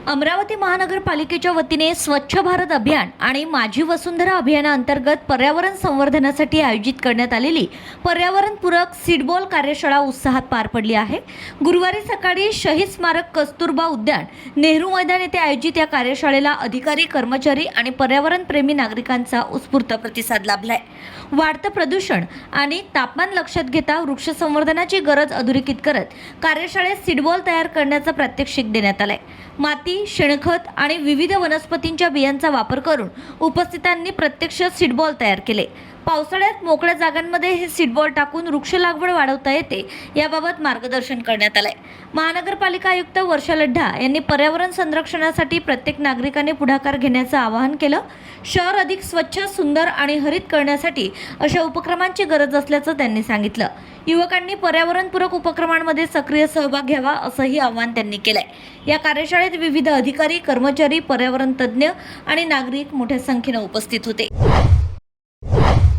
अमरावती महानगरपालिकेच्या वतीने स्वच्छ भारत अभियान आणि माझी वसुंधरा अभियानाअंतर्गत पर्यावरण संवर्धनासाठी आयोजित करण्यात आलेली पर्यावरणपूरक सीडबॉल कार्यशाळा उत्साहात पार पडली आहे। गुरुवारी सकाळी शहीद स्मारक कस्तुरबा उद्यान नेहरू मैदान येथे आयोजित या कार्यशाळेला अधिकारी, कर्मचारी आणि पर्यावरणप्रेमी नागरिकांचा उत्स्फूर्त प्रतिसाद लाभलाय। वाढतं प्रदूषण आणि तापमान लक्षात घेता वृक्ष संवर्धनाची गरज अधोरेखित करत कार्यशाळेत सीडबॉल तयार करण्याचा प्रात्यक्षिक देण्यात आलाय। माती, शेणखत आणि विविध वनस्पतींच्या बियांचा वापर करून उपस्थितांनी प्रत्यक्ष सीडबॉल तयार केले। पावसाळ्यात मोकळ्या जागांमध्ये हे सीडबॉल टाकून वृक्ष लागवड वाढवता येते याबाबत मार्गदर्शन करण्यात आले। महानगरपालिका आयुक्त वर्षा लढ्ढा यांनी पर्यावरण संरक्षणासाठी प्रत्येक नागरिकाने पुढाकार घेण्याचं आवाहन केलं। शहर अधिक स्वच्छ, सुंदर आणि हरित करण्यासाठी अशा उपक्रमांची गरज असल्याचं त्यांनी सांगितलं। युवकांनी पर्यावरणपूरक उपक्रमांमध्ये सक्रिय सहभाग घ्यावा असंही आवाहन त्यांनी केलंय। या कार्यशाळेत विविध अधिकारी, कर्मचारी, पर्यावरण तज्ज्ञ आणि नागरिक मोठ्या संख्येने उपस्थित होते।